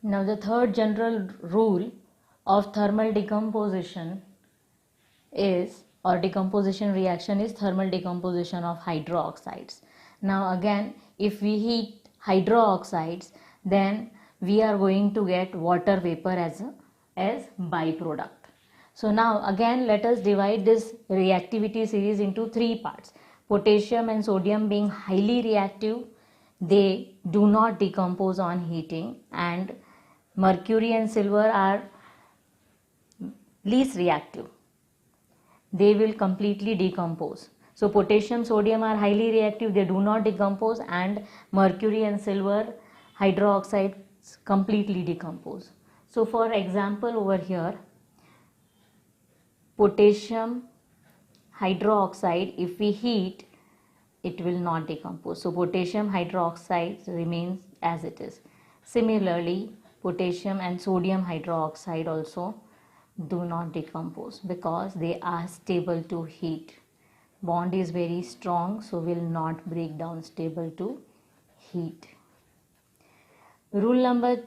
Now the third general rule of thermal decomposition is, or decomposition reaction is, thermal decomposition of hydroxides. Now again, if we heat hydroxides, then we are going to get water vapor as byproduct. So now again, let us divide this reactivity series into three parts. Potassium and sodium being highly reactive, they do not decompose on heating, and mercury and silver are least reactive, they will completely decompose. So potassium, sodium are highly reactive, they do not decompose, and mercury and silver hydroxides completely decompose. So for example, over here, potassium hydroxide, if we heat, it will not decompose. So potassium hydroxide remains as it is. Similarly, potassium and sodium hydroxide also do not decompose because they are stable to heat. Bond is very strong, so will not break down, stable to heat. Rule number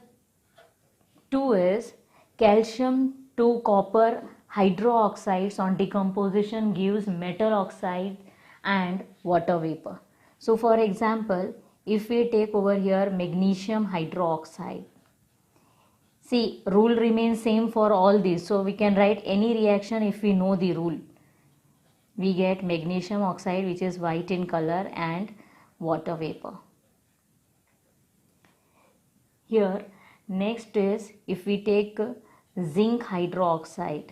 2 is calcium to copper hydroxides on decomposition gives metal oxide and water vapor. So for example, if we take over here magnesium hydroxide, see, rule remains same for all these. So we can write any reaction if we know the rule. We get magnesium oxide, which is white in color, and water vapor. Here next is, if we take zinc hydroxide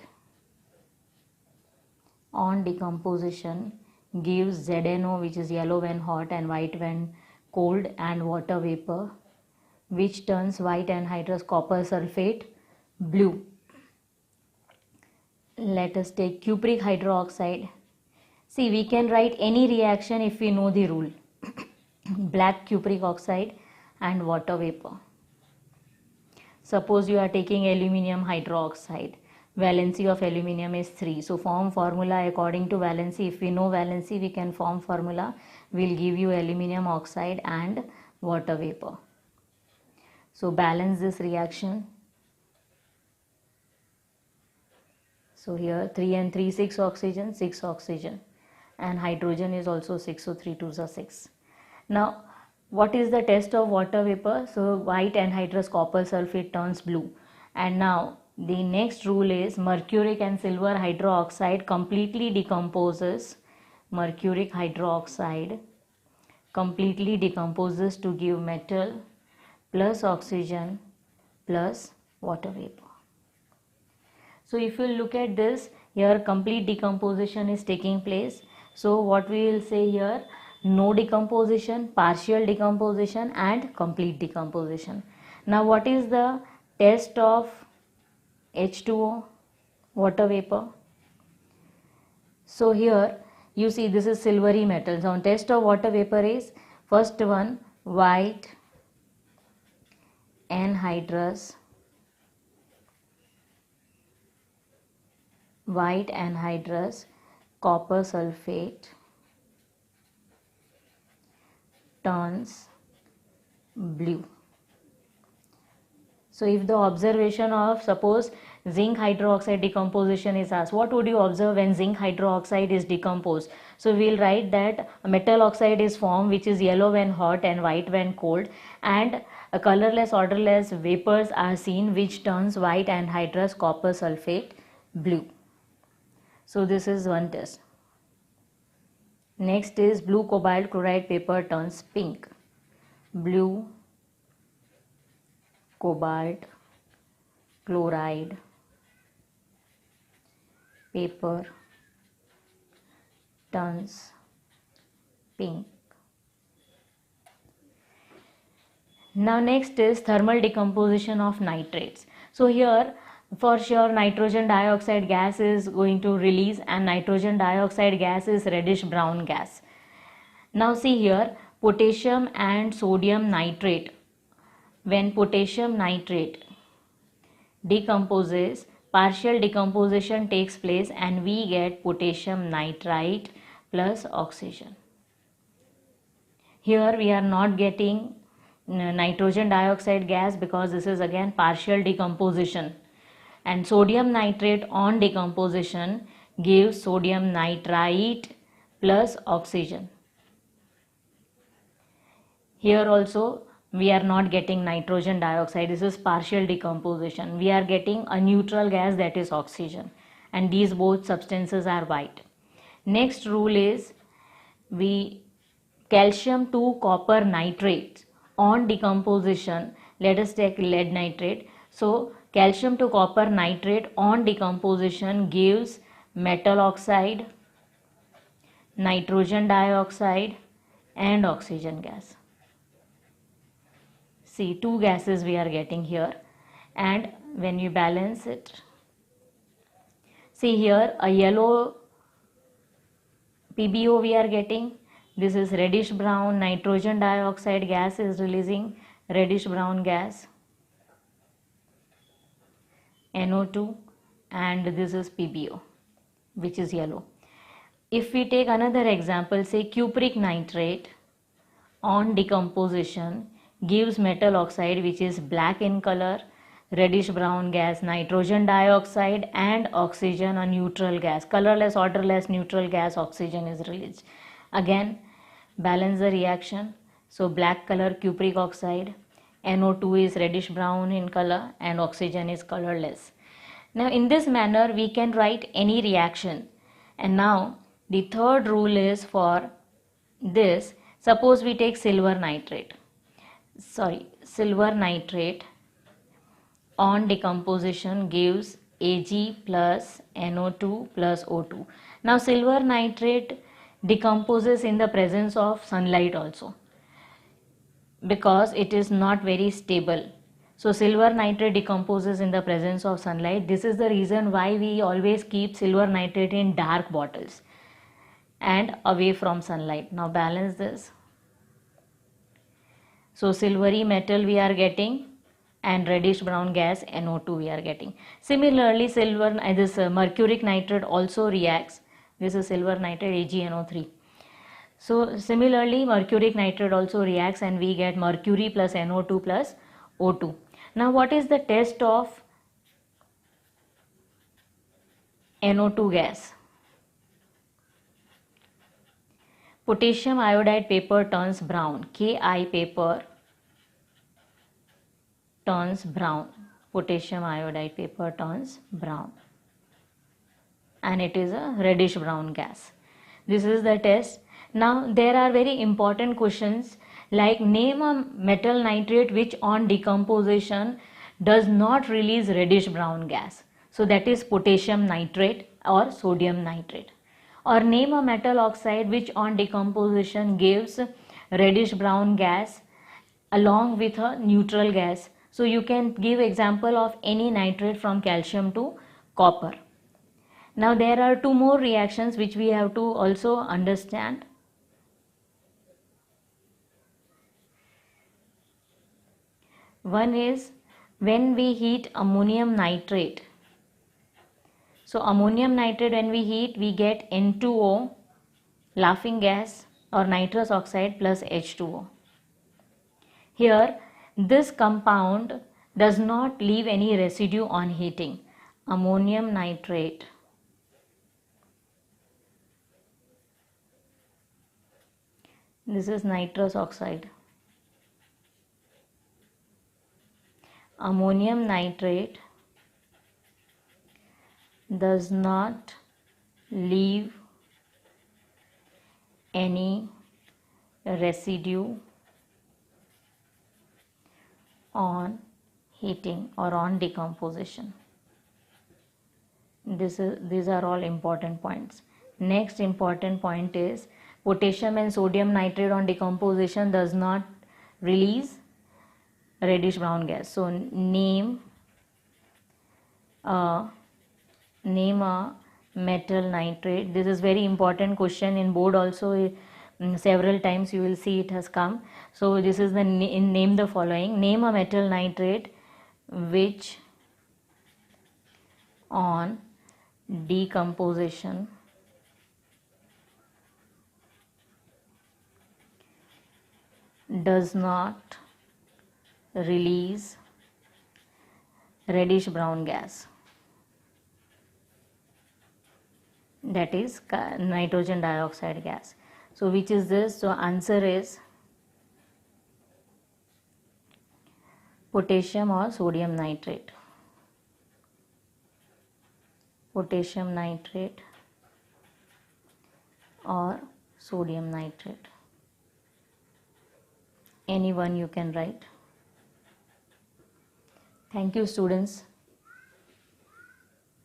on decomposition gives ZNO, which is yellow when hot and white when cold, and water vapor, which turns white anhydrous copper sulfate blue. Let us take cupric hydroxide. See, we can write any reaction if we know the rule. Black cupric oxide and water vapor. Suppose you are taking aluminium hydroxide. Valency of aluminium is 3. So form formula according to valency. If we know valency, we can form formula. Will give you aluminium oxide and water vapor. So balance this reaction. So here 3 and 3, 6 oxygen, 6 oxygen, and hydrogen is also 6, so 3 2s are 6. Now what is the test of water vapor? So white anhydrous copper sulfate turns blue. And now the next rule is mercuric and silver hydroxide completely decomposes. Mercuric hydroxide completely decomposes to give metal plus oxygen plus water vapor. So if you look at this, here complete decomposition is taking place. So what we will say here, no decomposition, partial decomposition, and complete decomposition. Now what is the test of H2O, water vapor? So here you see this is silvery metal. So test of water vapor is, first one, white anhydrous copper sulfate turns blue. So if the observation of, suppose zinc hydroxide decomposition is asked, what would you observe when zinc hydroxide is decomposed? So we will write that a metal oxide is formed, which is yellow when hot and white when cold, and a colorless, odorless vapors are seen, which turns white anhydrous copper sulfate blue. So this is one test. Next is blue cobalt chloride paper turns pink. Blue cobalt chloride paper turns pink. Now next is thermal decomposition of nitrates. So here for sure nitrogen dioxide gas is going to release, and nitrogen dioxide gas is reddish brown gas. Now see here, potassium and sodium nitrate. When potassium nitrate decomposes, partial decomposition takes place and we get potassium nitrite plus oxygen. Here we are not getting nitrogen dioxide gas, because this is again partial decomposition, and sodium nitrate on decomposition gives sodium nitrite plus oxygen. Here also we are not getting nitrogen dioxide, this is partial decomposition, we are getting a neutral gas, that is oxygen, and these both substances are white. Next rule is, we calcium to copper nitrate on decomposition, let us take lead nitrate. So calcium to copper nitrate on decomposition gives metal oxide, nitrogen dioxide and oxygen gas. See, two gases we are getting here, and when you balance it, see here a yellow PbO we are getting, this is reddish brown nitrogen dioxide gas is releasing reddish brown gas, NO2, and this is PbO which is yellow. If we take another example, say cupric nitrate on decomposition gives metal oxide which is black in color, reddish brown gas, nitrogen dioxide and oxygen, a neutral gas, colorless, odorless, neutral gas, oxygen is released. Again balance the reaction, so black color cupric oxide, NO2 is reddish brown in color and oxygen is colorless. Now in this manner we can write any reaction. And now the third rule is for this, suppose we take silver nitrate on decomposition gives Ag plus NO2 plus O2. Now silver nitrate decomposes in the presence of sunlight also, because it is not very stable. So silver nitrate decomposes in the presence of sunlight. This is the reason why we always keep silver nitrate in dark bottles and away from sunlight. Now balance this. So silvery metal we are getting and reddish brown gas NO2 we are getting. Similarly this mercuric nitrate also reacts. This is silver nitrate AgNO3. So similarly mercuric nitrate also reacts and we get mercury plus NO2 plus O2. Now what is the test of NO2 gas? Potassium iodide paper turns brown. Ki paper turns brown. Potassium iodide paper turns brown. And it is a reddish brown gas. This is the test. Now there are very important questions like name a metal nitrate which on decomposition does not release reddish brown gas. So that is potassium nitrate or sodium nitrate. Or name a metal oxide which on decomposition gives reddish brown gas along with a neutral gas. So you can give example of any nitrate from calcium to copper. Now there are two more reactions which we have to also understand. One is when we heat ammonium nitrate. So ammonium nitrate when we heat we get N2O, laughing gas or nitrous oxide plus H2O. Here this compound does not leave any residue on heating. Ammonium nitrate this is nitrous oxide. Ammonium nitrate does not leave any residue on heating or on decomposition. These are all important points. Next important point is potassium and sodium nitrate on decomposition does not release reddish brown gas. So name a metal nitrate. This is very important question in board also. Several times you will see it has come. So this is the name the following. Name a metal nitrate which on decomposition does not release reddish brown gas, that is nitrogen dioxide gas. So which is this? So answer is potassium or sodium nitrate. Potassium nitrate or sodium nitrate. Any one you can write. Thank you, students.